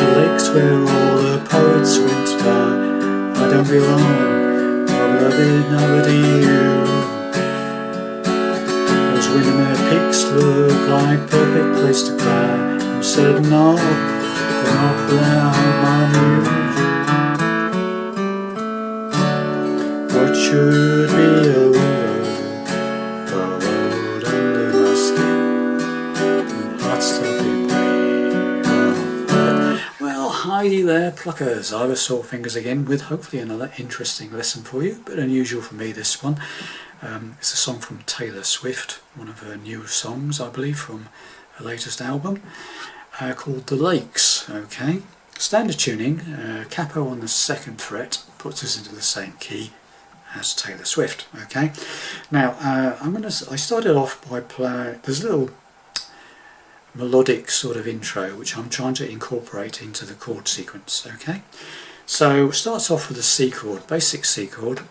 the lakes where all the poets went to die. I don't belong, no loving nobody you. Those Windermere peaks look like perfect place to cry. I'm certain of they're not without my news. What should be over burrowed under my skin, and heart still be brave of that. Well, hi there pluckers, I was Sore Fingers again with hopefully another interesting lesson for you, but unusual for me this one. It's a song from Taylor Swift, one of her new songs I believe from her latest album, called The Lakes. Okay, standard tuning, capo on the 2nd fret, puts us into the same key as Taylor Swift. Okay, now I started off by playing, there's a little melodic sort of intro which I'm trying to incorporate into the chord sequence. Okay, so it starts off with a C chord, basic C chord.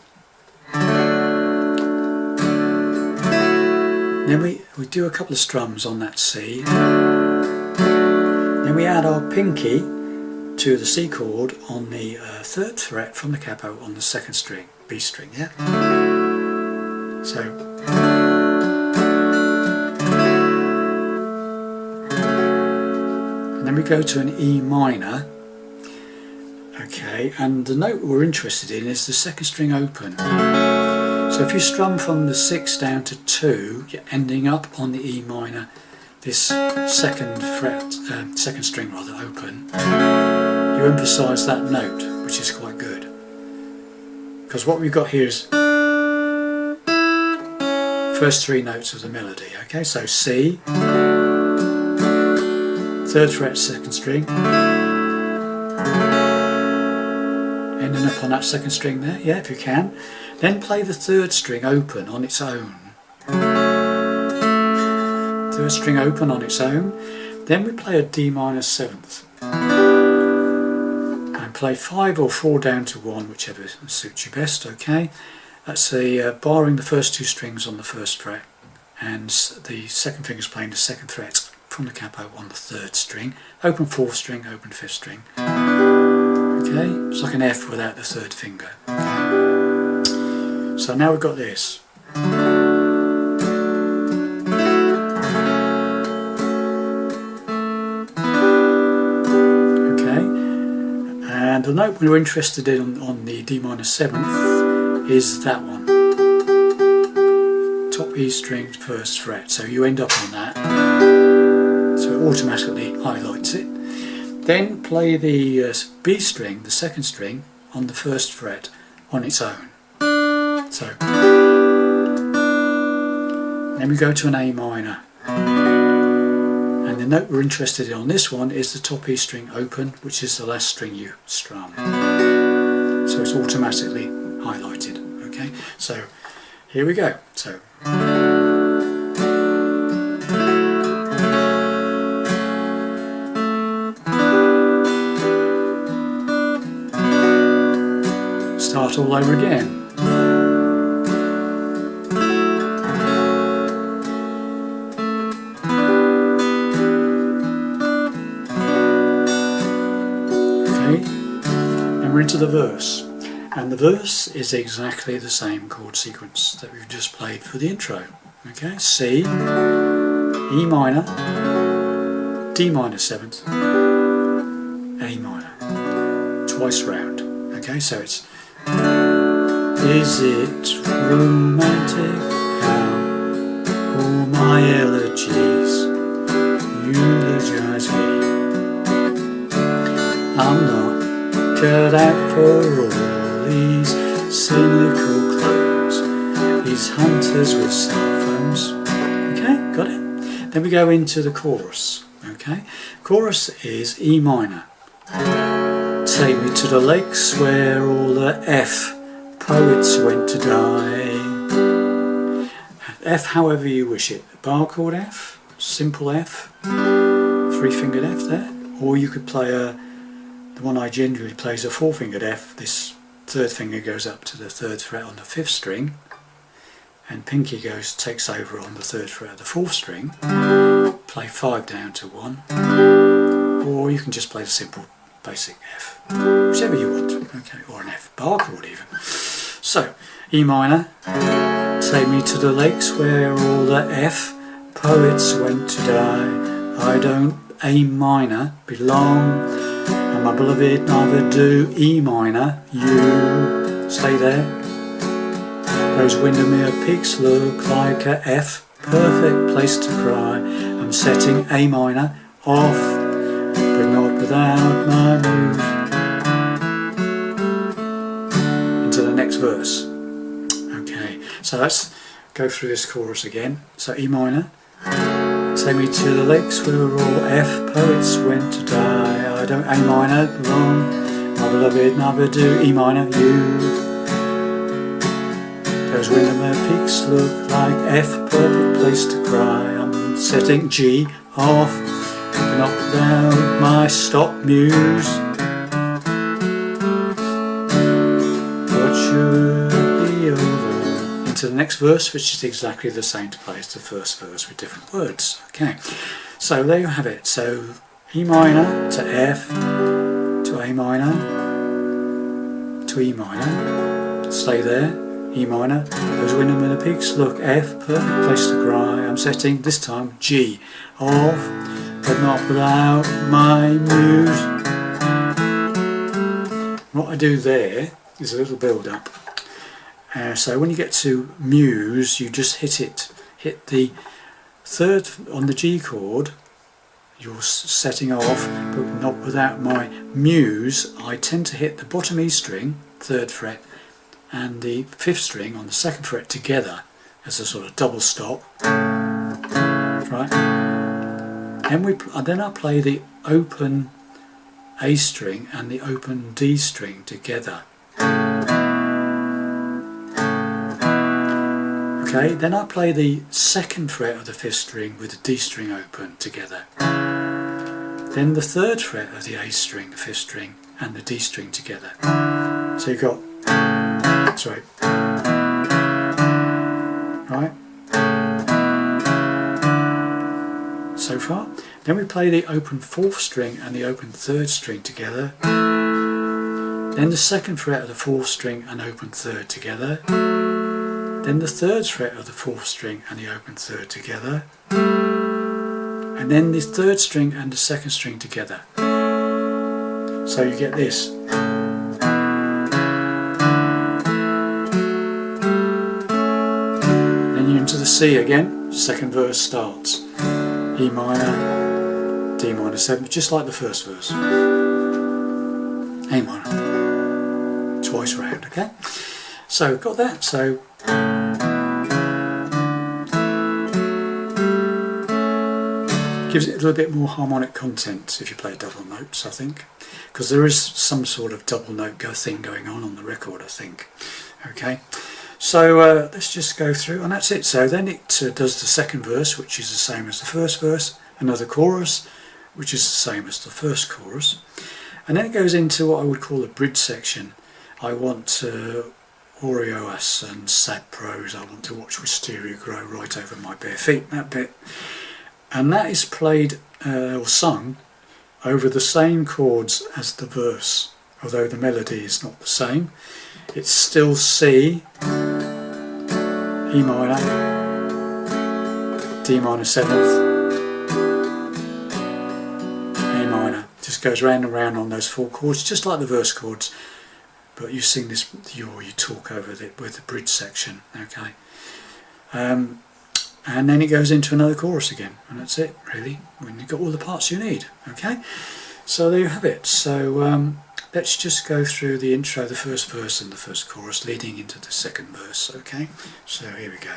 Then we do a couple of strums on that C. Then we add our pinky to the C chord on the 3rd fret from the capo on the 2nd string, B string, yeah? So, and then we go to an E minor, okay, and the note we're interested in is the 2nd string open. So if you strum from the 6 down to 2, you're ending up on the E minor, this 2nd fret, 2nd string rather, open. You emphasise that note, which is quite good. Because what we've got here is first 3 notes of the melody. Okay, so C, 3rd fret, 2nd string, ending up on that 2nd string there, yeah, if you can. Then play the 3rd string open on its own. 3rd string open on its own. Then we play a D minor 7th. And play 5 or 4 down to 1, whichever suits you best, okay? That's barring the first 2 strings on the 1st fret. And the 2nd finger is playing the 2nd fret from the capo on the 3rd string. Open 4th string, open 5th string. Okay? It's like an F without the 3rd finger. Okay? So now we've got this. Okay, and the note we were interested in on the D minor 7th is that one. Top E string, 1st fret, so you end up on that. So it automatically highlights it. Then play the B string, the 2nd string, on the 1st fret on its own. So, then we go to an A minor, and the note we're interested in on this one is the top E string open, which is the last string you strum. So it's automatically highlighted. Okay, so here we go. So. Start all over again. And we're into the verse, and the verse is exactly the same chord sequence that we've just played for the intro. Okay, C, E minor, D minor 7th, A minor, twice round. Okay, so it's, is it romantic how all my elegies eulogize me? I'm not cut out for all these cynical clothes, these hunters with cell phones. Okay, got it? Then we go into the chorus. Okay, chorus is E minor. Take me to the lakes where all the F poets went to die. F however you wish it. Bar chord F, simple F, 3-fingered F there, or you could play the one I generally play is a 4-fingered F. This 3rd finger goes up to the 3rd fret on the 5th string, and pinky takes over on the 3rd fret of the 4th string. Play 5 down to 1, or you can just play the simple basic F, whichever you want, okay, or an F bar chord even. So, E minor, take me to the lakes where all the F poets went to die. I don't A minor belong, and my beloved neither do. E minor, you stay there. Those Windermere peaks look like a F, perfect place to cry. I'm setting A minor off, but not without my muse. Into the next verse. Okay, so let's go through this chorus again. So E minor, take me to the lakes where all F poets went to die. I don't A minor belong, my beloved neither do. E minor, you. Those Windermere peaks look like F, perfect place to cry. I'm setting G off, but not without my stop muse. What should be over? Into the next verse, which is exactly the same to play as the first verse with different words. Okay, so there you have it. So E minor to F to A minor to E minor. Stay there. E minor, those Windermere peaks look F, perfect place to cry. I'm setting this time G off, but not without my muse. What I do there is a little build up. So when you get to muse, you just hit the third on the G chord. You're setting off, but not without my muse. I tend to hit the bottom E string, 3rd fret, and the 5th string on the 2nd fret together as a sort of double stop, right? Then I play the open A string and the open D string together. Okay, then I play the 2nd fret of the 5th string with the D string open together. Then the 3rd fret of the A string, the 5th string, and the D string together. So you've got, that's right, right, so far. Then we play the open 4th string and the open 3rd string together. Then the 2nd fret of the 4th string and open 3rd together. Then the 3rd fret of the 4th string and the open 3rd together. And then the 3rd string and the 2nd string together. So you get this. To the C again, 2nd verse starts. E minor, D minor 7, just like the first verse. A minor, twice round, okay? So got that, so gives it a little bit more harmonic content if you play double notes, I think, because there is some sort of double note thing going on the record, I think. Okay. So let's just go through, and that's it. So then it does the 2nd verse, which is the same as the 1st verse, another chorus, which is the same as the 1st chorus, and then it goes into what I would call a bridge section. I want Aureoas and Sad Prose, I want to watch wisteria grow right over my bare feet, that bit. And that is played or sung over the same chords as the verse, although the melody is not the same. It's still C, E minor, D minor 7th, A minor. Just goes round and round on those 4 chords, just like the verse chords, but you sing this, you talk over it with the bridge section, okay? And then it goes into another chorus again, and that's it, really, when you've got all the parts you need, okay? So there you have it. So let's just go through the intro, the 1st verse and the 1st chorus leading into the 2nd verse, okay? So here we go.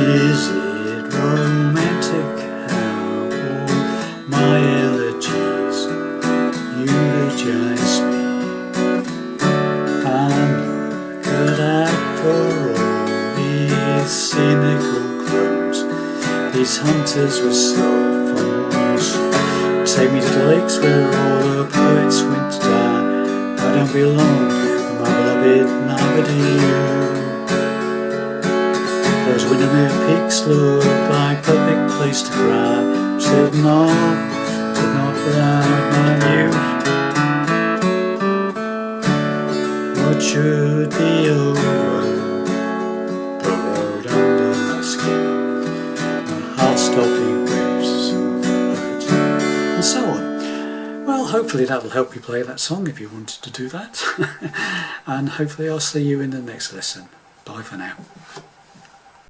Is it romantic how all my elegies cynical crows. These hunters were so fools. Take me to the lakes where all the poets went to die. I don't belong, my beloved Nabadoo. Those Windermere peaks look like perfect place to cry. I'm sitting off, but not without my youth. What should be over, burrowed under my skin, my heart-stopping waves of hurt, and so on. Well, hopefully that will help you play that song if you wanted to do that. And hopefully I'll see you in the next lesson. Bye for now.